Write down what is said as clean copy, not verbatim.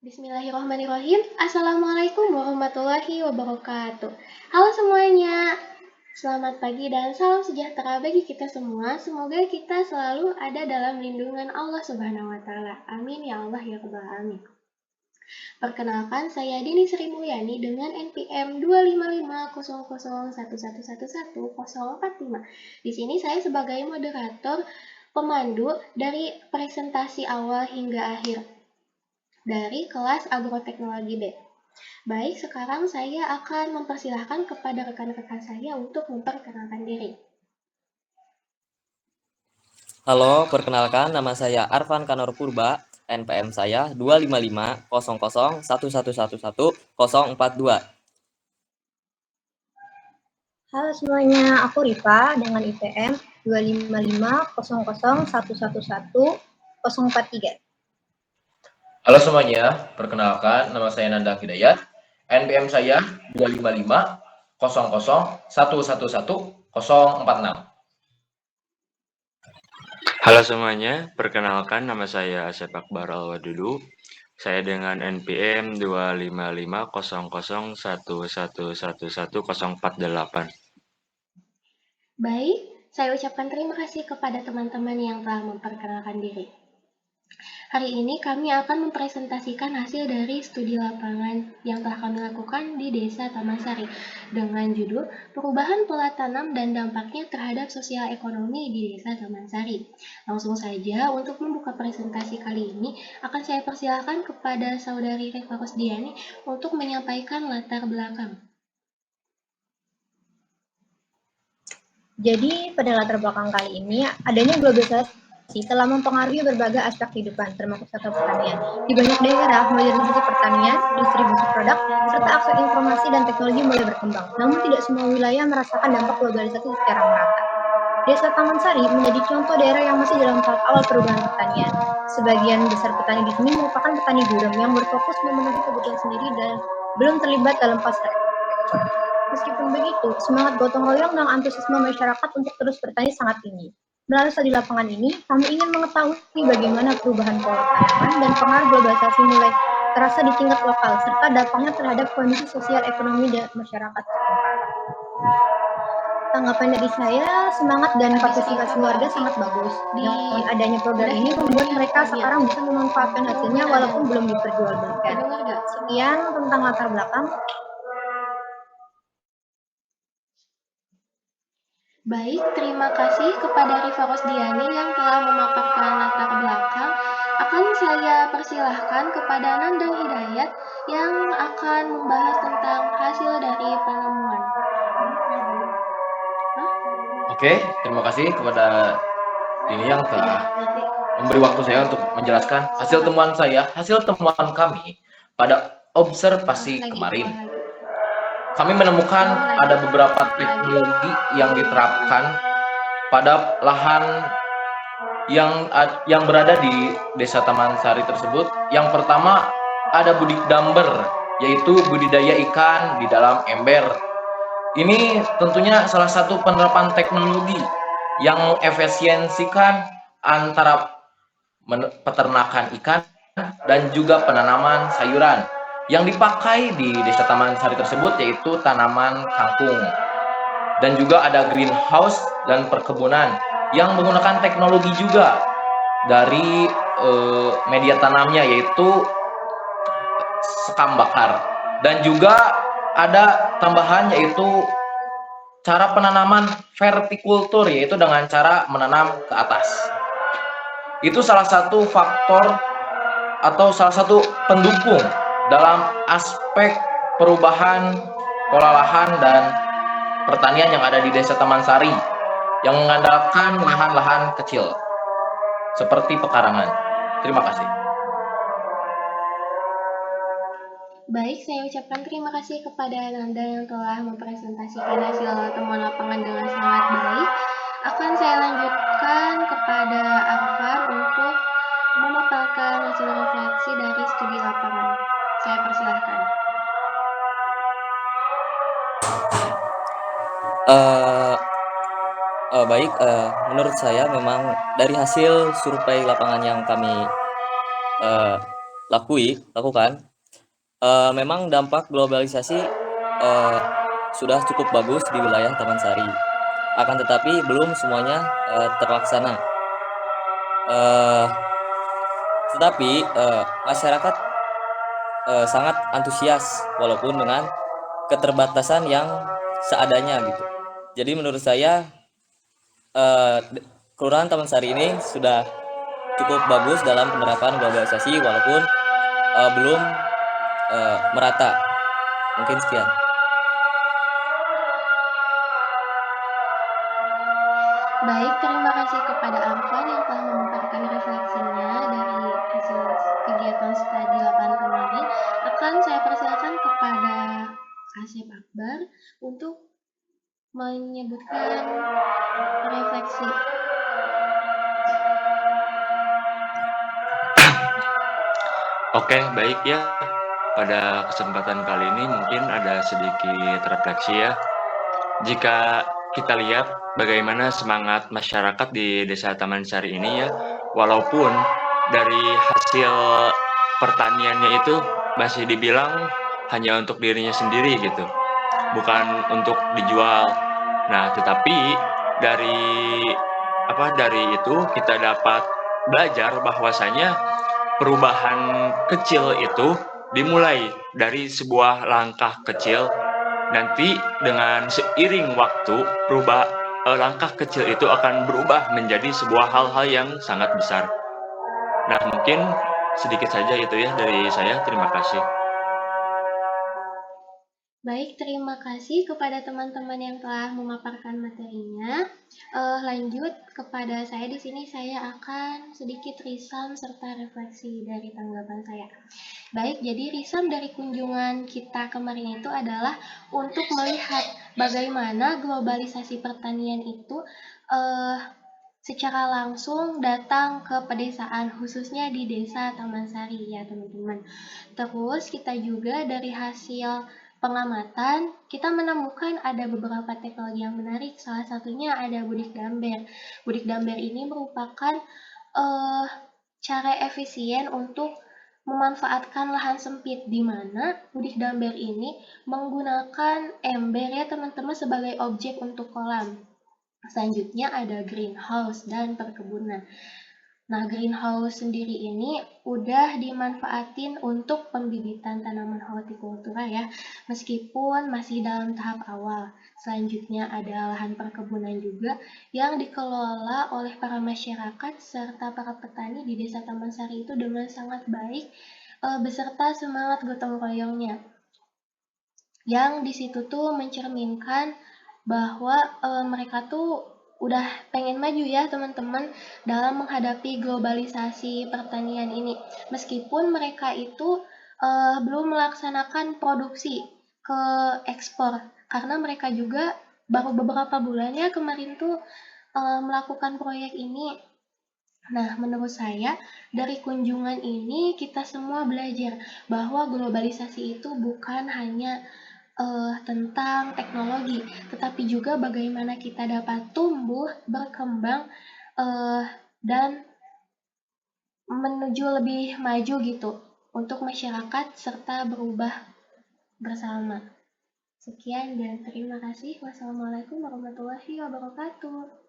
Bismillahirrahmanirrahim. Assalamualaikum warahmatullahi wabarakatuh. Halo semuanya, selamat pagi dan salam sejahtera bagi kita semua. Semoga kita selalu ada dalam lindungan Allah Subhanahu wa Ta'ala. Amin ya Allah ya Rabbal Alamin. Perkenalkan, saya Dini Sri Mulyani dengan NPM 2550011111045. Di sini saya sebagai moderator pemandu dari presentasi awal hingga akhir dari kelas Agroteknologi B. Baik, sekarang saya akan mempersilahkan kepada rekan-rekan saya untuk memperkenalkan diri. Halo, perkenalkan nama saya Arfan Kanor Purba, NPM saya 2550011111042. Halo semuanya, aku Rifa dengan IPM 25500111043. Halo semuanya, perkenalkan nama saya Nanda Hidayat, NPM saya 25500111046. Halo semuanya, perkenalkan nama saya Asep Akbar Alwadudu. Saya dengan NPM 2550011111048. Baik, saya ucapkan terima kasih kepada teman-teman yang telah memperkenalkan diri. Hari ini kami akan mempresentasikan hasil dari studi lapangan yang telah kami lakukan di Desa Taman Sari dengan judul Perubahan Pola Tanam dan Dampaknya Terhadap Sosial Ekonomi di Desa Taman Sari. Langsung saja untuk membuka presentasi kali ini akan saya persilakan kepada Saudari Reva Rosdiani untuk menyampaikan latar belakang. Jadi pada latar belakang kali ini, adanya globalisasi telah mempengaruhi berbagai aspek kehidupan, termasuk sektor pertanian. Di banyak daerah, modernisasi pertanian, distribusi produk, serta akses informasi dan teknologi mulai berkembang. Namun tidak semua wilayah merasakan dampak globalisasi secara merata. Desa Taman Sari menjadi contoh daerah yang masih dalam tahap awal perubahan pertanian. Sebagian besar petani di sini merupakan petani gurem yang berfokus memenuhi kebutuhan sendiri dan belum terlibat dalam pasar ekspor. Meskipun begitu, semangat gotong royong dan antusiasme masyarakat untuk terus bertani sangat tinggi. Melalui studi lapangan ini, kami ingin mengetahui bagaimana perubahan pola tanaman dan pengaruh globalisasi mulai terasa di tingkat lokal, serta dampaknya terhadap kondisi sosial ekonomi dan masyarakat setempat. Tanggapan dari saya, semangat dan partisipasi warga sangat bagus. Dengan adanya program ini membuat mereka sekarang bisa memanfaatkan hasilnya walaupun belum diperjualbelikan. Sekian tentang latar belakang. Baik, terima kasih kepada Rifa Rosdiani yang telah memaparkan latar belakang. Akan saya persilahkan kepada Nanda Hidayat yang akan membahas tentang hasil dari penemuan. Oke, terima kasih kepada Dini yang telah memberi waktu saya untuk menjelaskan hasil temuan kami pada observasi kemarin. Kami menemukan ada beberapa teknologi yang diterapkan pada lahan yang berada di Desa Taman Sari tersebut. Yang pertama ada budidamber, yaitu budidaya ikan di dalam ember. Ini tentunya salah satu penerapan teknologi yang mengefisiensikan antara peternakan ikan dan juga penanaman sayuran. Yang dipakai di Desa Taman Sari tersebut yaitu tanaman kangkung. Dan juga ada greenhouse dan perkebunan yang menggunakan teknologi juga dari media tanamnya yaitu sekam bakar. Dan juga ada tambahan yaitu cara penanaman vertikultur, yaitu dengan cara menanam ke atas. Itu salah satu faktor atau salah satu pendukung dalam aspek perubahan pola lahan dan pertanian yang ada di Desa Taman Sari yang mengandalkan lahan-lahan kecil seperti pekarangan. Terima kasih. Baik, saya ucapkan terima kasih kepada Nanda yang telah mempresentasikan hasil temuan lapangan dengan sangat baik. Akan saya lanjutkan kepada Arfan untuk memaparkan hasil refleksi dari studi lapangan. Saya persilahkan. Baik, menurut saya memang dari hasil survei lapangan yang kami lakukan, memang dampak globalisasi sudah cukup bagus di wilayah Taman Sari. Akan tetapi belum semuanya terlaksana. Tetapi masyarakat sangat antusias walaupun dengan keterbatasan yang seadanya gitu. Jadi menurut saya Kelurahan Taman Sari ini sudah cukup bagus dalam penerapan globalisasi walaupun belum merata. Mungkin sekian. Baik, terima kasih kepada Arfan yang telah memaparkan refleksinya dari hasil kegiatan studi lapangan kemarin. Akan saya persilakan kepada Asep Akbar untuk menyebutkan refleksi. Oke, baik ya. Pada kesempatan kali ini mungkin ada sedikit refleksi ya. Jika kita lihat bagaimana semangat masyarakat di Desa Taman Sari ini ya, walaupun dari hasil pertaniannya itu masih dibilang hanya untuk dirinya sendiri gitu, bukan untuk dijual. Nah, tetapi dari itu kita dapat belajar bahwasanya perubahan kecil itu dimulai dari sebuah langkah kecil. Nanti dengan seiring waktu, langkah kecil itu akan berubah menjadi sebuah hal-hal yang sangat besar. Nah, mungkin sedikit saja itu ya dari saya. Terima kasih. Baik, terima kasih kepada teman-teman yang telah memaparkan materinya. Lanjut kepada saya di sini, saya akan sedikit risam serta refleksi dari tanggapan saya. Baik, jadi risam dari kunjungan kita kemarin itu adalah untuk melihat bagaimana globalisasi pertanian itu secara langsung datang ke pedesaan, khususnya di Desa Taman Sari ya teman-teman. Terus kita juga dari hasil pengamatan, kita menemukan ada beberapa teknologi yang menarik. Salah satunya ada budik damber. Budik damber ini merupakan cara efisien untuk memanfaatkan lahan sempit, di mana budik damber ini menggunakan ember ya teman-teman sebagai objek untuk kolam. Selanjutnya ada greenhouse dan perkebunan. Nah, greenhouse sendiri ini udah dimanfaatin untuk pembibitan tanaman hortikultura ya, meskipun masih dalam tahap awal. Selanjutnya ada lahan perkebunan juga yang dikelola oleh para masyarakat serta para petani di Desa Taman Sari itu dengan sangat baik beserta semangat gotong royongnya. Yang di situ tuh mencerminkan bahwa mereka tuh udah pengen maju ya teman-teman dalam menghadapi globalisasi pertanian ini. Meskipun mereka itu belum melaksanakan produksi ke ekspor karena mereka juga baru beberapa bulan ya kemarin tuh melakukan proyek ini. Nah, menurut saya dari kunjungan ini kita semua belajar bahwa globalisasi itu bukan hanya tentang teknologi, tetapi juga bagaimana kita dapat tumbuh, berkembang, dan menuju lebih maju gitu untuk masyarakat serta berubah bersama. Sekian dan terima kasih. Wassalamualaikum warahmatullahi wabarakatuh.